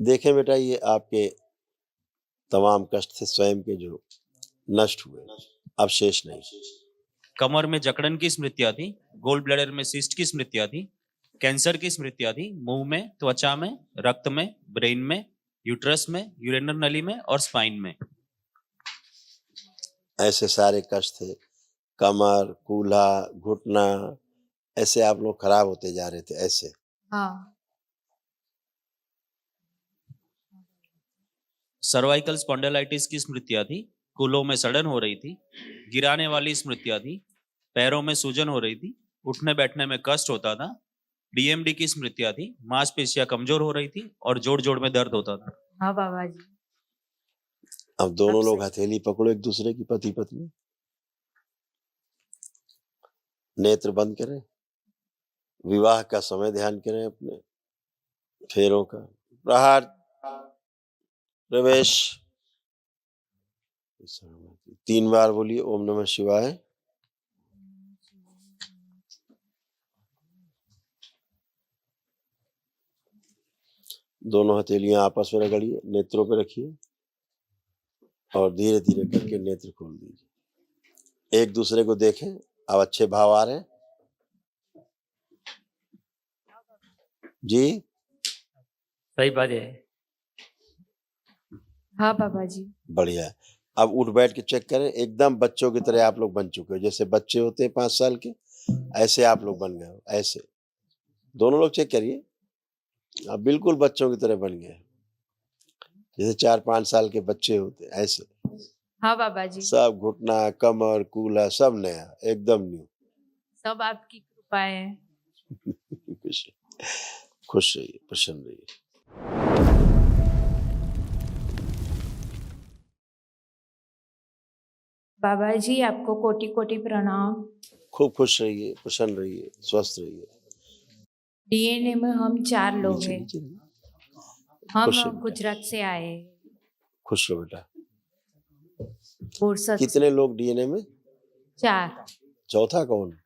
देखें बेटा, ये आपके तमाम कष्ट थे स्वयं के जो नष्ट हुए, अब शेष नहीं। कमर में जकड़न की स्मृतियां थी, गोल्ड ब्लैडर में सिस्ट की स्मृतियां थी, कैंसर की स्मृतियां थी, मुंह में, त्वचा में, रक्त में, ब्रेन में, यूट्रस में, यूरेनल नली में और स्पाइन में। ऐसे सारे कष्ट थे, कमर, कूल्हा, घुटना, ऐसे आप लोग खराब होते जा रहे थे ऐसे। हाँ। सर्वाइकल स्पॉन्डिलाइटिस की स्मृतियां थी, कूल्हों में सड़न हो रही थी, गिराने वाली स्मृतियां थी, पैरों में सूजन हो रही थी, उठने बैठने में कष्ट होता था, डीएमडी की स्मृतियां थी, मांसपेशियां कमजोर हो रही थी और जोड़ जोड़ में दर्द होता था। हाँ बाबा जी। अब दोनों अब लोग सही। हथेली पकड़ो एक दूसरे की, पति पत्नी, नेत्र बंद करें, विवाह का समय ध्यान करें, अपने फेरों का प्रहार, प्रवेश। 3 बार बोलिए ओम नमः शिवाय। दोनों हथेलियां आपस में रगड़िए, नेत्रों पे रखिए और धीरे धीरे करके नेत्र खोल दीजिए। एक दूसरे को देखें, अब अच्छे भाव आ रहे हैं जी। सही बात है। हाँ बाबा जी। बढ़िया है। अब उठ बैठ के चेक करें, एकदम बच्चों की तरह आप लोग बन चुके हो। जैसे बच्चे होते हैं 5 साल के, ऐसे आप लोग बन गए हो। ऐसे दोनों लोग चेक करिए, आप बिल्कुल बच्चों की तरह बन गए, जैसे 4-5 साल के बच्चे होते हैं ऐसे। हाँ बाबा जी। सब घुटना, कमर, कूल्हा सब नया, एकदम न्यू। सब आपकी कृपा है। खुश रहिए, प्रसन्न रहिए। बाबा जी आपको कोटि कोटि प्रणाम। खूब खुश रहिए, प्रसन्न रहिए, स्वस्थ रहिए। डीएनए में हम 4 लोग नीचे हैं। नीचे हम खुश रहिए, गुजरात से आए हैं। खुश रहो बेटा। बोरसद कितने से। लोग डीएनए में? 4। चौथा कौन?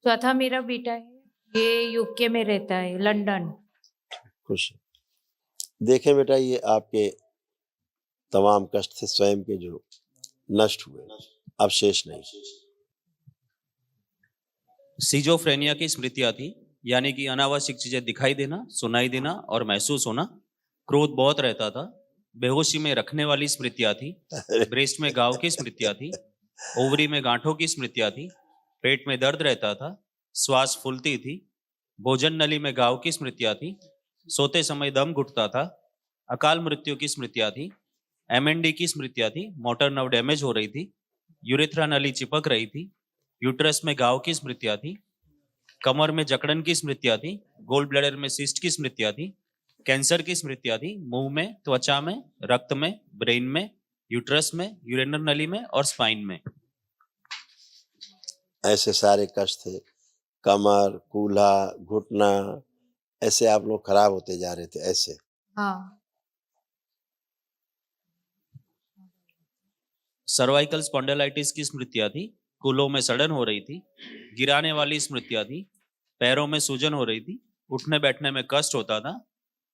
चौथा मेरा बेटा है, ये यूके में रहता है, लंदन। खुश। देखें बेटा, ये आपके तमाम कष्ट थे स्वयं के जो नष्ट हुए, अब शेष नहीं। सीजोफ्रेनिया की स्मृतियां थी, यानी कि अनावश्यक चीजें दिखाई देना, सुनाई देना और महसूस होना। क्रोध बहुत रहता था, बेहोशी में रखने वाली स्मृतियां थी, ब्रेस्ट में घाव की स्मृतियां थी, ओवरी में गांठों की स्मृतियां थी, पेट में दर्द रहता था, श्वास फूलती थी, भोजन नली में घाव की स्मृतियां थी, सोते समय दम घुटता था, अकाल मृत्यु की स्मृतियां थी, एमएनडी की स्मृतियां थी, मोटर नर्व डैमेज हो रही थी, यूरेथ्रा नली चिपक रही थी, यूट्रस में घाव की स्मृतियां थी, कमर में जकड़न की स्मृतियां थी, गोल्ड ब्लैडर में सिस्ट की स्मृतियां थी, कैंसर की स्मृतियां थी, मुंह में, त्वचा में, रक्त में, ब्रेन में, यूट्रस में, यूरेनल नली में और स्पाइन में। ऐसे सारे कष्ट थे, कमर, कूल्हा, घुटना, ऐसे आप लोग खराब होते जा रहे थे ऐसे। हाँ। सर्वाइकल स्पॉन्डिलाइटिस की स्मृतियां थी, कूल्हों में सड़न हो रही थी, गिराने वाली स्मृतियां थी, पैरों में सूजन हो रही थी, उठने बैठने में कष्ट होता था,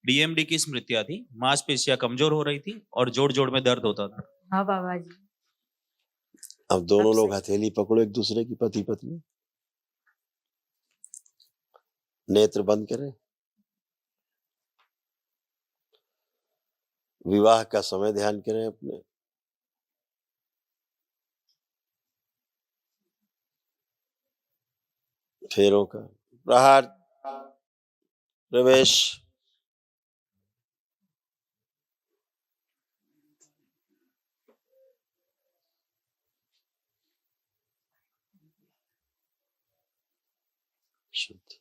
डीएमडी की स्मृतियां थी, मांसपेशियां कमजोर हो रही थी और जोड़ जोड़ में दर्द होता था। हाँ बाबा जी। अब दोनों अब लोग सही। हथेली पकड़ो एक दूसरे की, पति पत्नी, नेत्र बंद करें, विवाह का समय ध्यान करें, अपने फेरों का प्रहार, प्रवेश। शुद्ध,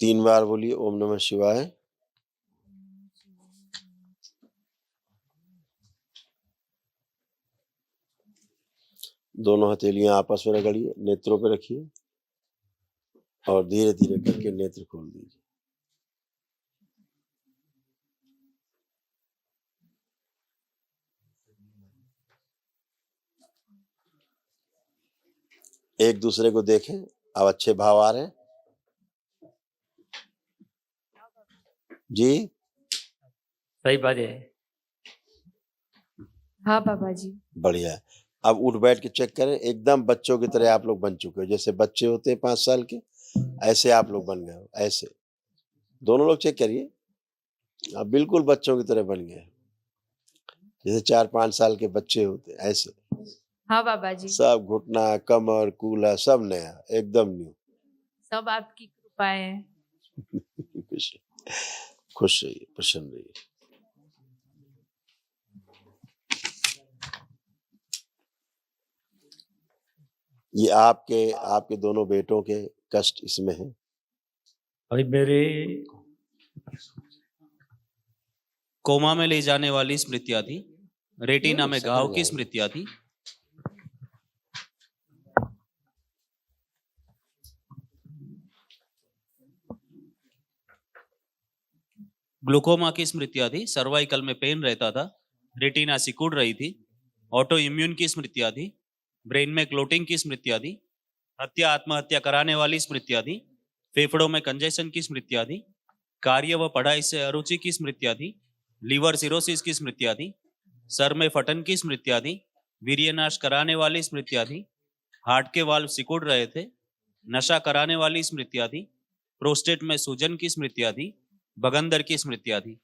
3 बार बोलिए ओम नमः शिवाय। दोनों हथेलियां आपस में रगड़िए, नेत्रों पे रखिए और धीरे धीरे करके नेत्र खोल दीजिए। एक दूसरे को देखें, अब अच्छे भाव आ रहे हैं जी। सही बात है। हाँ बाबा जी। बढ़िया है। अब उठ बैठ के चेक करें, एकदम बच्चों की तरह आप लोग बन चुके हो। जैसे बच्चे होते हैं 5 साल के, ऐसे आप लोग बन गए हो, ऐसे। दोनों लोग चेक करिए, आप बिल्कुल बच्चों की तरह बन गए। जैसे 4-5 साल के बच्चे होते हैं, ऐसे। हाँ बाबा जी। सब घुटना, कमर, कूल्हा सब नया, एकदम न्यू। सब आपकी कृपा है। खुश खुश रहिए, प्रसन्न रहिए। ये आपके दोनों बेटों के कष्ट इसमें है। अभी मेरे कोमा में ले जाने वाली स्मृतियां थी, रेटिना में घाव की समझ स्मृतियां थी, ग्लूकोमा की स्मृतियां थी, सर्वाइकल में पेन रहता था, रेटिना सिकुड़ रही थी, ऑटो इम्यून की स्मृतियां थी, ब्रेन में क्लोटिंग की स्मृतियां थी, आत्महत्या कराने वाली स्मृतियां थी, फेफड़ों में कंजेशन की स्मृतियां थी, कार्य व पढ़ाई से अरुचि की स्मृतियां थी, लीवर सिरोसिस की स्मृतियां थी, सर में फटन की स्मृतियां थी, वीर्यनाश कराने वाली स्मृतियां थी, हार्ट के वाल्व सिकुड़ रहे थे, नशा कराने वाली स्मृतियां थी, प्रोस्टेट में सूजन की स्मृतियां थी, बगंदर की स्मृतियां थी,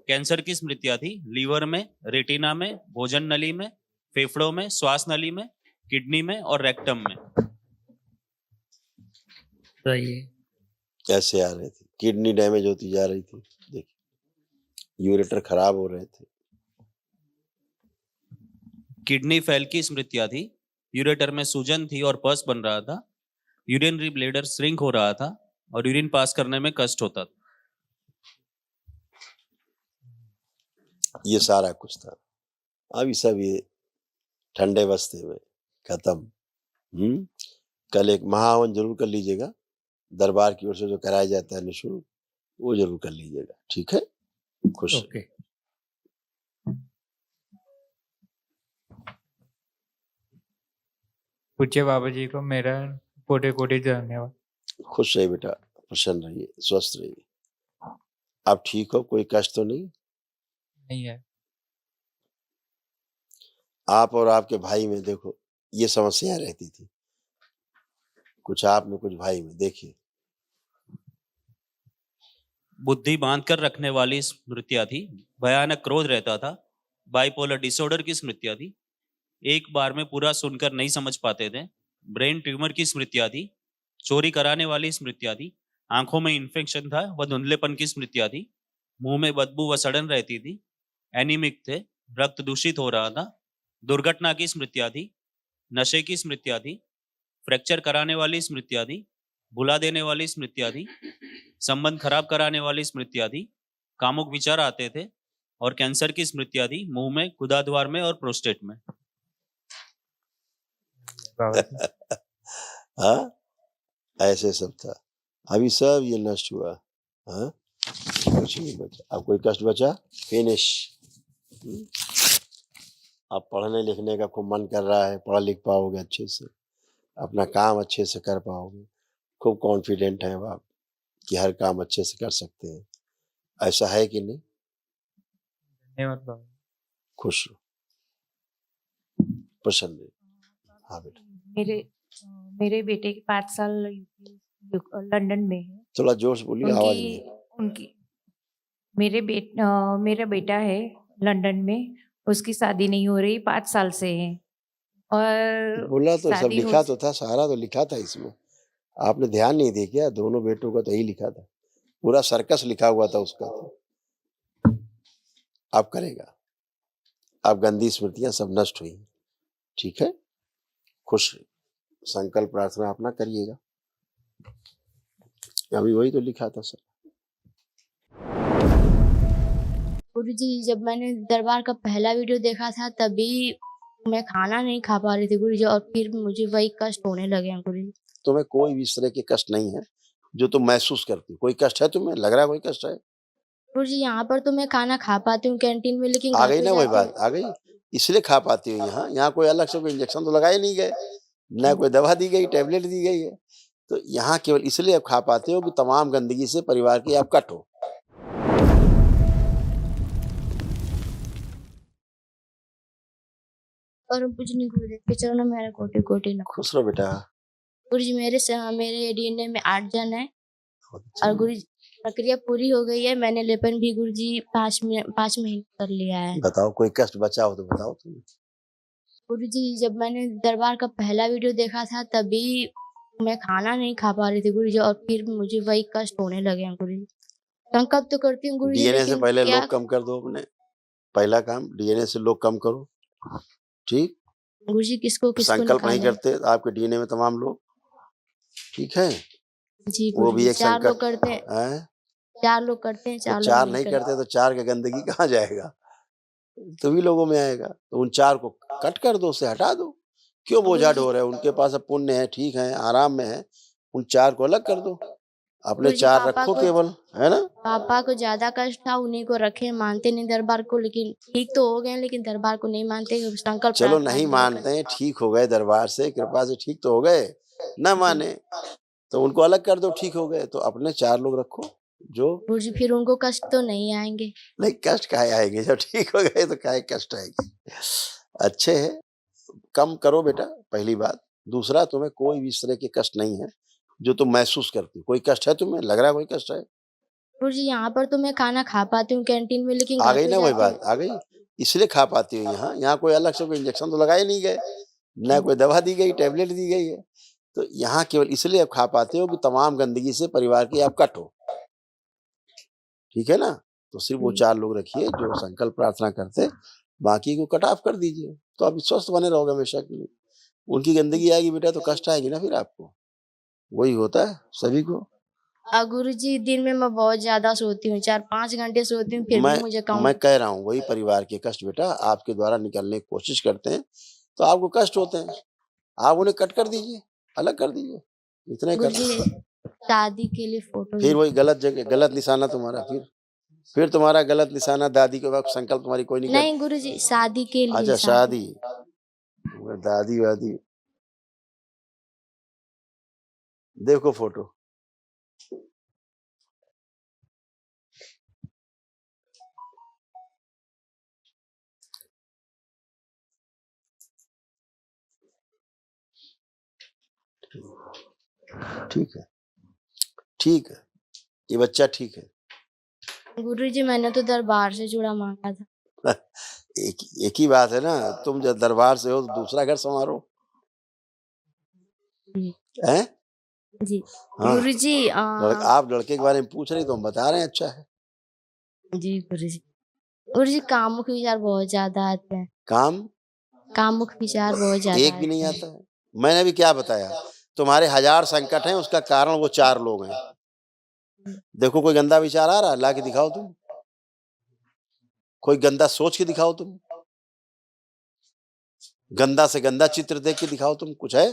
कैंसर की स्मृतियां थी, लीवर में, रेटिना में, भोजन नली में, फेफड़ों में, श्वास नली में, किडनी में और रेक्टम में। सही है। कैसे आ रहे थे, किडनी डैमेज होती जा रही थी, देखिए यूरेटर खराब हो रहे थे। किडनी फेल की स्मृतियां थी, यूरेटर में सूजन थी और पस बन रहा था, यूरिनरी ब्लैडर श्रिंक हो रहा था और यूरिन पास करने में कष्ट होता था। ये सारा कुछ था। अभी सब ये ठंडे बस्ते में खत्म। कल एक महाहवन जरूर कर लीजिएगा, दरबार की ओर से जो कराया जाता है निःशुल्क, वो जरूर कर लीजिएगा, ठीक है? खुश रहिए। ओके। पूज्य बाबा जी को मेरा कोटि कोटि धन्यवाद। खुश रहिए बेटा, प्रसन्न रहिए, स्वस्थ रहिए। आप ठीक हो, कोई कष्ट तो नहीं? नहीं है। आप और आपके भाई में देखो ये समस्याएं रहती थी, कुछ आप में कुछ भाई में, देखिए। बुद्धि बांध कर रखने वाली स्मृतियां थी, भयानक क्रोध रहता था, बाइपोलर डिसऑर्डर की स्मृतियां थी, एक बार में पूरा सुनकर नहीं समझ पाते थे, ब्रेन ट्यूमर की स्मृतियां थी, चोरी कराने वाली स्मृतियां थी, आंखों में इन्फेक्शन था व धुंधलेपन की स्मृतियां थी, मुंह में बदबू व सड़न रहती थी, एनीमिक थे, रक्त दूषित हो रहा था, दुर्घटना की स्मृतियां थी, नशे की स्मृतियां थी, फ्रैक्चर कराने वाली स्मृतियां थी, भुला देने वाली स्मृतियां थी, संबंध खराब कराने वाली स्मृतियां थी, कामुक विचार आते थे और कैंसर की स्मृतियां थी, मुंह में, गुदाद्वार में और प्रोस्टेट में। बाबा जी। हाँ, ऐसे सब था। अभी सब ये नष्ट हुआ। हाँ, कुछ नहीं बचा। अब कोई कष्ट बचा? फिनिश। अब पढ़ने लिखने का खूब मन कर रहा है, पढ़ लिख पाओगे अच्छे से, अपना काम अच्छे से कर पाओगे, खूब कॉन्फिडेंट हैं आप कि हर काम अच्छे से कर सकते हैं। ऐसा है कि नहीं? धन्यवाद बाबा। खुश रहो, प्रसन्न रहो। हाँ बेटा, मेरे बेटे के 5 साल लंदन में है। थोड़ा जोर से बोलिए, आवाज नहीं। उनकी मेरा बेटा है लंदन में, उसकी शादी नहीं हो रही, 5 साल से है। और बोला तो सब शादी लिखा हो तो था, सारा तो लिखा था इसमें, आपने ध्यान नहीं दिया क्या? दोनों बेटों का तो यही लिखा था, पूरा सर्कस लिखा हुआ था उसका तो। अब करेगा, अब गंदी स्मृतियां सब नष्ट हुई, ठीक है? खुश रहिए, संकल्प प्रार्थना अपना करिएगा। अभी वही तो लिखा था सर। गुरुजी, जब मैंने दरबार का पहला वीडियो देखा था तभी मैं खाना नहीं खा पा रही थी गुरुजी, और फिर मुझे वही कष्ट होने लगे हैं गुरुजी। तुम्हें कोई भी इस तरह के कष्ट नहीं है जो तुम महसूस करती? कोई कष्ट है तुम्हें? लग रहा है कोई कष्ट है? गुरुजी, यहाँ पर तो मैं खाना खा पाती हूँ कैंटीन में, लेकिन आ घर गई पे ना वही जाके बात, आ गई, इसलिए खा पाती हो। यहाँ कोई अलग से कोई इंजेक्शन तो लगाए नहीं गए, ना कोई दवा दी गई, टैबलेट दी गई है, तो यहाँ केवल इसलिए आप खा पाते हो कि तमाम गंदगी से परिवार की आप कट हो। और पूजनी गुरुदेव के चरणों में मेरा कोटि कोटि नमन। खुश रहो बेटा। गुरुजी मेरे डीएनए में 8 जन है बहुत अच्छा। और गुरुजी प्रक्रिया पूरी हो गई है। मैंने लेपन भी गुरुजी 5 महीने कर लिया है। बताओ कोई कष्ट बचा हो तो बताओ तुम। गुरुजी जब मैंने दरबार का पहला वीडियो देखा था तभी मैं खाना नहीं खा पा रही थी गुरुजी, और फिर मुझे वही कष्ट होने लगे हैं गुरुजी। संकल्प तो करती हूँ गुरुजी, डीएनए से लेकिन पहले क्या लोग कम कर दो अपने। पहला काम डीएनए से लोग कम करो। ठीक, गुरुजी किसको संकल्प नहीं निकालें? करते आपके डीएनए में तमाम लोग। ठीक है, जी वो भी गुरुजी एक 4 लोग संकट करते हैं, है। 4 लोग करते हैं, तो 4 लोग 4 नहीं नहीं करते। करते तो 4 का गंदगी कहाँ जाएगा? तुम्ही लोगों में आएगा। तो उन 4 को कट कर दो, उससे हटा दो। क्यों बोझा गुरुजी ढो रहे हो? उनके पास अब पुण्य है, ठीक है, आराम में है। उन 4 को अलग कर दो, अपने गुरुजी 4 रखो केवल, है ना? पापा को ज्यादा कष्ट था, उन्हीं को रखे, मानते नहीं दरबार को, लेकिन ठीक तो हो गए, लेकिन दरबार को नहीं मानते। संकल्प चलो प्रार्थना नहीं लेकर। मानते हैं, ठीक हो गए दरबार से कृपा से, ठीक तो हो गए। ना माने तो उनको अलग कर दो, ठीक हो गए। तो अपने 4 लोग रखो जो गुरुजी फिर उनको कष्ट तो नहीं आएंगे। नहीं, कष्ट काहे आएंगे? जब ठीक हो गए तो काहे कष्ट आएंगे? अच्छे है, कम करो बेटा, पहली बात। दूसरा, तुम्हें कोई भी इस तरह के कष्ट नहीं है जो तुम महसूस करती हो। कोई कष्ट है तुम्हें? लग रहा है कोई कष्ट है? गुरुजी यहाँ पर तो मैं खाना खा पाती हूँ कैंटीन में, लेकिन आ घर गई पे ना वही जाके बात, आ गई। इसलिए खा पाती हो यहाँ। यहाँ कोई अलग से कोई इंजेक्शन तो लगाए नहीं गए, ना कोई दवा दी गई, टैबलेट दी गई है। तो यहाँ केवल इसलिए आप खा पाते हो कि तमाम गंदगी से परिवार की आप कट हो। ठीक है ना? तो सिर्फ वो 4 लोग रखिए जो संकल्प प्रार्थना करते, बाकी को कट ऑफ कर दीजिए। तो आप स्वस्थ बने रहोगे हमेशा के लिए। उनकी गंदगी आएगी बेटा तो कष्ट आएगी ना फिर आपको। वही होता है सभी को। गुरुजी दिन में मैं बहुत ज्यादा सोती हूँ, 4-5 घंटे सोती हूँ, फिर भी मुझे कम। मैं कह रहा हूँ वही परिवार के कष्ट बेटा आपके द्वारा निकलने की कोशिश करते हैं, तो आपको कष्ट होते हैं। आप उन्हें कट कर दीजिए, अलग कर दीजिए, इतना ही कर गुरुजी दादी के लिए फोटो फिर वही गलत जगह, गलत निशाना तुम्हारा। फिर तुम्हारा गलत निशाना दादी के वक्त संकल्प तुम्हारी कोई नहीं कर। नहीं गुरुजी, शादी के लिए। अच्छा शादी, दादी वादी देखो फोटो। ठीक है, ठीक है, ये बच्चा ठीक है। गुरुजी मैंने तो दरबार से जुड़ा मांगा था। एक ही बात है ना, तुम जब दरबार से हो तो दूसरा घर संवारो। जी हैं? जी हाँ, गुरुजी आप लड़के के बारे में पूछ रही तो हम बता रहे हैं। अच्छा है। जी गुरुजी कामुक विचार बहुत ज्यादा आते हैं। कामुक विचार बहुत ज्यादा एक भी नहीं आते हैं। आता है। मैंने भी क्या बताया, तुम्हारे 1000 संकट हैं, उसका कारण वो 4 लोग हैं। देखो कोई गंदा विचार आ रहा है, ला के दिखाओ तुम। कोई गंदा सोच के दिखाओ तुम। गंदा से गंदा चित्र देख के दिखाओ तुम। कुछ है?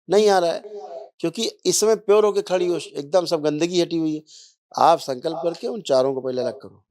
नहीं आ रहा है, क्योंकि इस समय प्योर होके खड़ी हो, एकदम सब गंदगी हटी हुई है। आप संकल्प करके उन 4 को पहले अलग करो।